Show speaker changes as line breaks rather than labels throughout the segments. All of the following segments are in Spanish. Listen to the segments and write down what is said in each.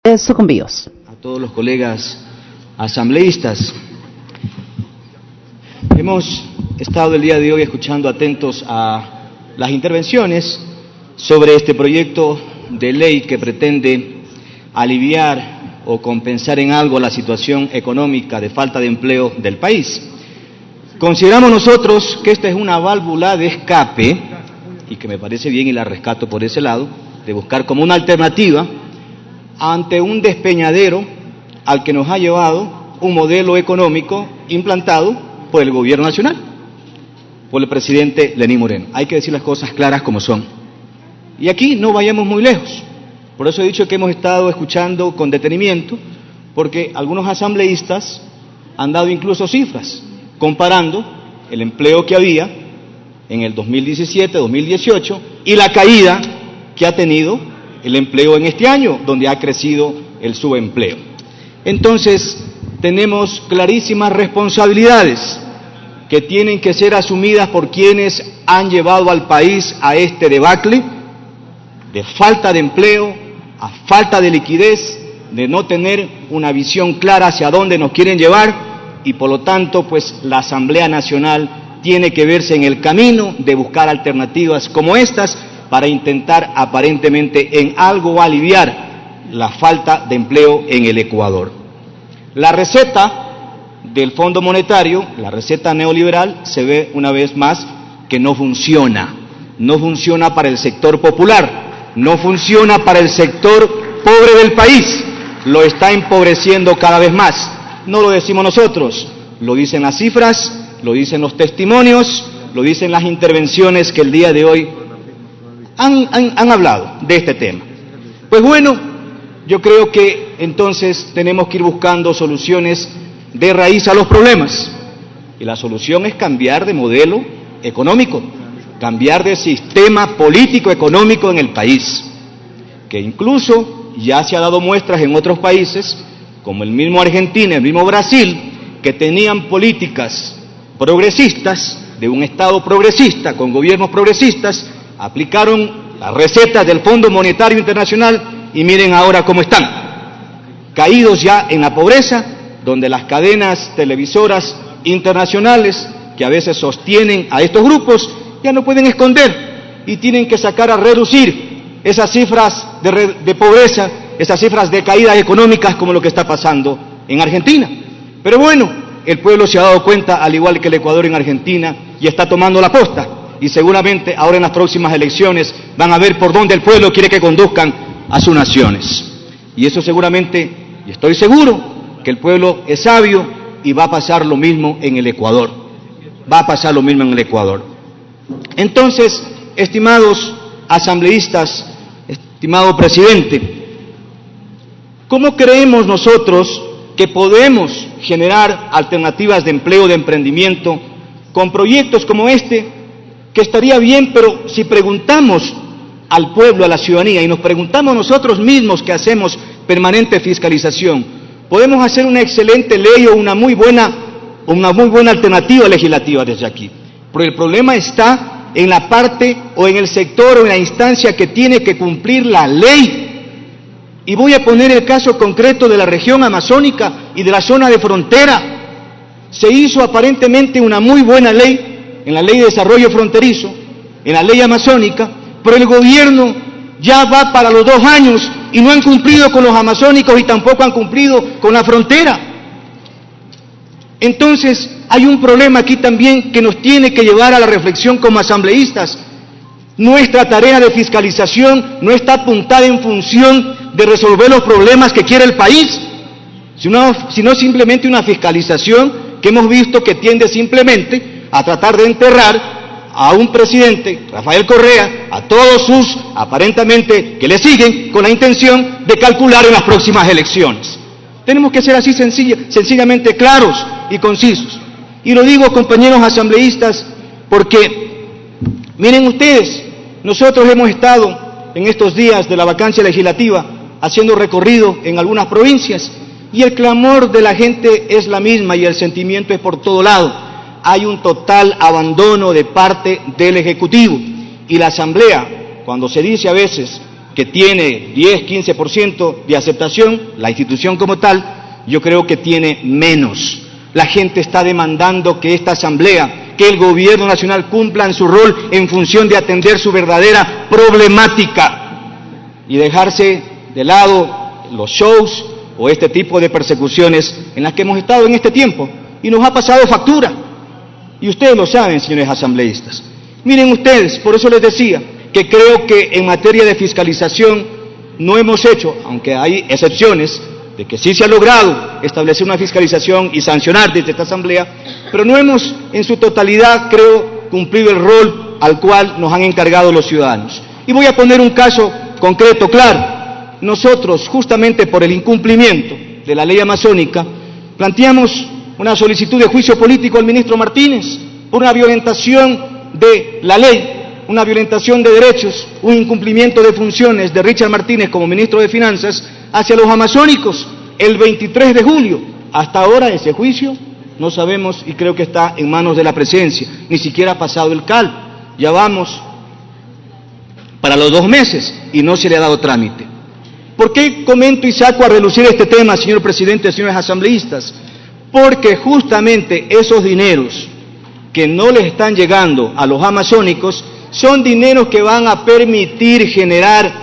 Sucumbíos.
A todos los colegas asambleístas. Hemos estado el día de hoy escuchando atentos a las intervenciones sobre este proyecto de ley que pretende aliviar o compensar en algo la situación económica de falta de empleo del país. Consideramos nosotros que esta es una válvula de escape, y que me parece bien y la rescato por ese lado, de buscar como una alternativa ante un despeñadero al que nos ha llevado un modelo económico implantado por el gobierno nacional, por el presidente Lenín Moreno. Hay que decir las cosas claras como son. Y aquí no vayamos muy lejos. Por eso he dicho que hemos estado escuchando con detenimiento, porque algunos asambleístas han dado incluso cifras, comparando el empleo que había en el 2017-2018 y la caída que ha tenido el empleo en este año, donde ha crecido el subempleo. Entonces, tenemos clarísimas responsabilidades que tienen que ser asumidas por quienes han llevado al país a este debacle de falta de empleo, a falta de liquidez, de no tener una visión clara hacia dónde nos quieren llevar, y por lo tanto, pues la Asamblea Nacional tiene que verse en el camino de buscar alternativas como estas para intentar aparentemente en algo aliviar la falta de empleo en el Ecuador. La receta del Fondo Monetario, la receta neoliberal, se ve una vez más que no funciona. No funciona para el sector popular, no funciona para el sector pobre del país, lo está empobreciendo cada vez más. No lo decimos nosotros, lo dicen las cifras, lo dicen los testimonios, lo dicen las intervenciones que el día de hoy han hablado de este tema. Pues bueno, yo creo que entonces tenemos que ir buscando soluciones de raíz a los problemas. Y la solución es cambiar de modelo económico, cambiar de sistema político-económico en el país, que incluso ya se ha dado muestras en otros países, como el mismo Argentina, el mismo Brasil, que tenían políticas progresistas, de un Estado progresista, con gobiernos progresistas, aplicaron las recetas del Fondo Monetario Internacional y miren ahora cómo están, caídos ya en la pobreza, donde las cadenas televisoras internacionales que a veces sostienen a estos grupos ya no pueden esconder y tienen que sacar a reducir esas cifras de pobreza, esas cifras de caídas económicas como lo que está pasando en Argentina. Pero bueno, el pueblo se ha dado cuenta, al igual que el Ecuador en Argentina, y está tomando la posta. Y seguramente ahora en las próximas elecciones van a ver por dónde el pueblo quiere que conduzcan a sus naciones. Y eso seguramente, y estoy seguro, que el pueblo es sabio y va a pasar lo mismo en el Ecuador. Va a pasar lo mismo en el Ecuador. Entonces, estimados asambleístas, estimado presidente, ¿cómo creemos nosotros que podemos generar alternativas de empleo, de emprendimiento, con proyectos como este? Que estaría bien, pero si preguntamos al pueblo, a la ciudadanía, y nos preguntamos nosotros mismos que hacemos permanente fiscalización, podemos hacer una excelente ley o una muy buena alternativa legislativa desde aquí. Pero el problema está en la parte o en el sector o en la instancia que tiene que cumplir la ley. Y voy a poner el caso concreto de la región amazónica y de la zona de frontera. Se hizo aparentemente una muy buena ley en la Ley de Desarrollo Fronterizo, en la Ley Amazónica, pero el gobierno ya va para los 2 años y no han cumplido con los amazónicos y tampoco han cumplido con la frontera. Entonces, hay un problema aquí también que nos tiene que llevar a la reflexión como asambleístas. Nuestra tarea de fiscalización no está apuntada en función de resolver los problemas que quiere el país, sino simplemente una fiscalización que hemos visto que tiende simplemente a tratar de enterrar a un presidente, Rafael Correa, a todos sus, aparentemente, que le siguen, con la intención de calcular en las próximas elecciones. Tenemos que ser así sencillamente claros y concisos. Y lo digo, compañeros asambleístas, porque, miren ustedes, nosotros hemos estado en estos días de la vacancia legislativa haciendo recorrido en algunas provincias, y el clamor de la gente es la misma y el sentimiento es por todo lado. Hay un total abandono de parte del Ejecutivo, y la Asamblea, cuando se dice a veces que tiene 10, 15% de aceptación, la institución como tal, yo creo que tiene menos. La gente está demandando que esta asamblea, que el gobierno nacional cumplan su rol en función de atender su verdadera problemática y dejarse de lado los shows o este tipo de persecuciones en las que hemos estado en este tiempo y nos ha pasado factura. Y ustedes lo saben, señores asambleístas. Miren ustedes, por eso les decía que creo que en materia de fiscalización no hemos hecho, aunque hay excepciones, de que sí se ha logrado establecer una fiscalización y sancionar desde esta asamblea, pero no hemos en su totalidad, creo, cumplido el rol al cual nos han encargado los ciudadanos. Y voy a poner un caso concreto, claro. Nosotros, justamente por el incumplimiento de la ley amazónica, planteamos una solicitud de juicio político al ministro Martínez por una violentación de la ley, una violentación de derechos, un incumplimiento de funciones de Richard Martínez como ministro de Finanzas hacia los amazónicos el 23 de julio. Hasta ahora ese juicio no sabemos y creo que está en manos de la presidencia, ni siquiera ha pasado el CAL, ya vamos para los 2 meses y no se le ha dado trámite. ¿Por qué comento y saco a relucir este tema, señor presidente, señores asambleístas? Porque justamente esos dineros que no les están llegando a los amazónicos son dineros que van a permitir generar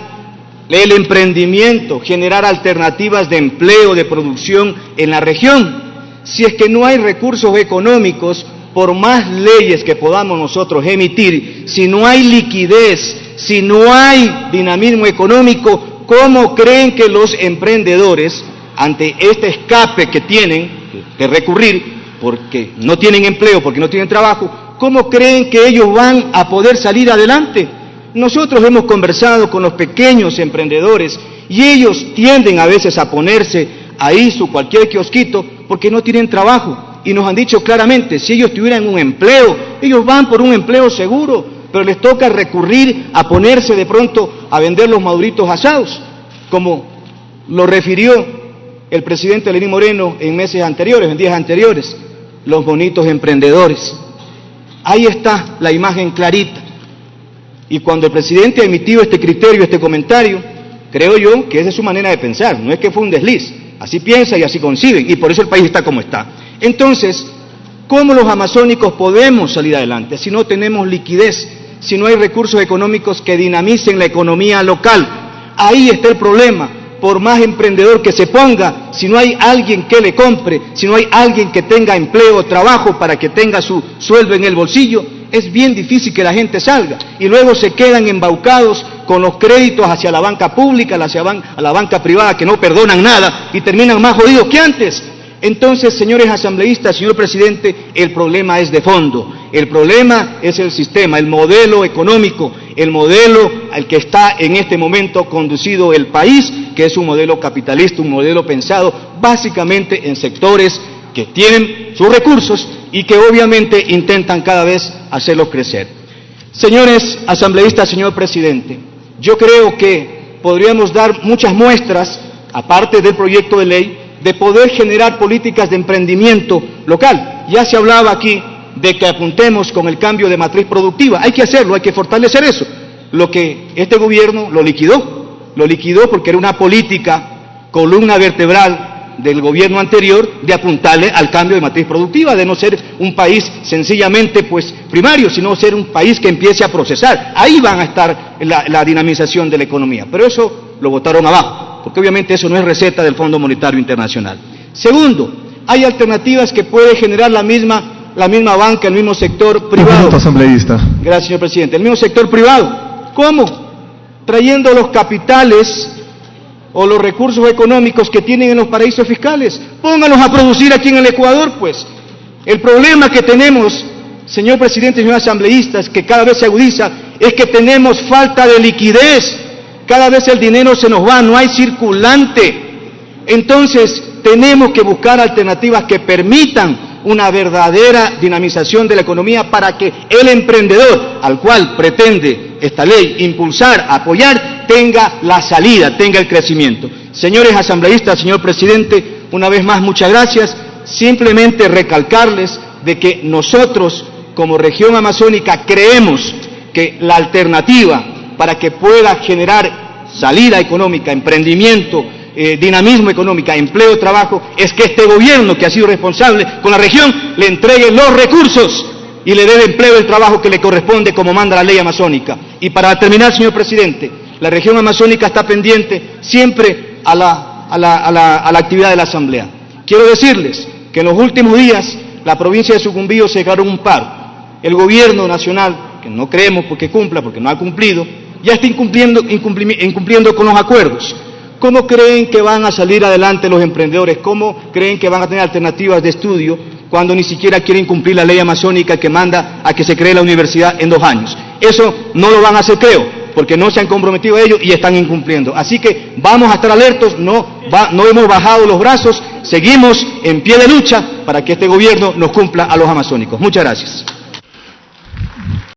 el emprendimiento, generar alternativas de empleo, de producción en la región. Si es que no hay recursos económicos, por más leyes que podamos nosotros emitir, si no hay liquidez, si no hay dinamismo económico, ¿cómo creen que los emprendedores, ante este escape que tienen que recurrir, porque no tienen empleo, porque no tienen trabajo, cómo creen que ellos van a poder salir adelante? Nosotros hemos conversado con los pequeños emprendedores y ellos tienden a veces a ponerse ahí su cualquier kiosquito porque no tienen trabajo. Y nos han dicho claramente, si ellos tuvieran un empleo, ellos van por un empleo seguro, pero les toca recurrir a ponerse de pronto a vender los maduritos asados, como lo refirió el presidente Lenín Moreno en meses anteriores, en días anteriores, los bonitos emprendedores. Ahí está la imagen clarita. Y cuando el presidente ha emitido este criterio, este comentario, creo yo que esa es su manera de pensar, no es que fue un desliz, así piensa y así conciben, y por eso el país está como está. Entonces, ¿cómo los amazónicos podemos salir adelante si no tenemos liquidez, si no hay recursos económicos que dinamicen la economía local? Ahí está el problema. Por más emprendedor que se ponga, si no hay alguien que le compre, si no hay alguien que tenga empleo o trabajo para que tenga su sueldo en el bolsillo, es bien difícil que la gente salga. Y luego se quedan embaucados con los créditos hacia la banca pública, hacia la banca privada, que no perdonan nada y terminan más jodidos que antes. Entonces, señores asambleístas, señor presidente, el problema es de fondo. El problema es el sistema, el modelo económico, el modelo al que está en este momento conducido el país, que es un modelo capitalista, un modelo pensado básicamente en sectores que tienen sus recursos y que obviamente intentan cada vez hacerlos crecer. Señores asambleístas, señor presidente, yo creo que podríamos dar muchas muestras, aparte del proyecto de ley, de poder generar políticas de emprendimiento local. Ya se hablaba aquí de que apuntemos con el cambio de matriz productiva. Hay que hacerlo, hay que fortalecer eso. Lo que este gobierno lo liquidó porque era una política, columna vertebral del gobierno anterior, de apuntarle al cambio de matriz productiva, de no ser un país sencillamente primario, sino ser un país que empiece a procesar. Ahí van a estar la dinamización de la economía. Pero eso lo botaron abajo, porque obviamente eso no es receta del Fondo Monetario Internacional. Segundo, hay alternativas que puede generar la misma banca, el mismo sector privado.
Asambleísta.
Gracias, señor presidente. El mismo sector privado. ¿Cómo? Trayendo los capitales o los recursos económicos que tienen en los paraísos fiscales. Pónganlos a producir aquí en el Ecuador, pues. El problema que tenemos, señor presidente y señores asambleístas, que cada vez se agudiza, es que tenemos falta de liquidez. Cada vez el dinero se nos va, no hay circulante. Entonces, tenemos que buscar alternativas que permitan una verdadera dinamización de la economía para que el emprendedor, al cual pretende esta ley impulsar, apoyar, tenga la salida, tenga el crecimiento. Señores asambleístas, señor presidente, una vez más muchas gracias. Simplemente recalcarles de que nosotros, como región amazónica, creemos que la alternativa para que pueda generar salida económica, emprendimiento, dinamismo económico, empleo, trabajo, es que este gobierno, que ha sido responsable con la región, le entregue los recursos y le dé el empleo y el trabajo que le corresponde como manda la ley amazónica. Y para terminar, señor presidente, la región amazónica está pendiente siempre a la actividad de la Asamblea. Quiero decirles que en los últimos días la provincia de Sucumbíos se declaró un paro. El gobierno nacional, que no creemos porque cumpla, porque no ha cumplido, ya está incumpliendo con los acuerdos. ¿Cómo creen que van a salir adelante los emprendedores? ¿Cómo creen que van a tener alternativas de estudio cuando ni siquiera quieren cumplir la ley amazónica que manda a que se cree la universidad en 2 años? Eso no lo van a hacer, creo, porque no se han comprometido a ello y están incumpliendo. Así que vamos a estar alertos, no hemos bajado los brazos, seguimos en pie de lucha para que este gobierno nos cumpla a los amazónicos. Muchas gracias.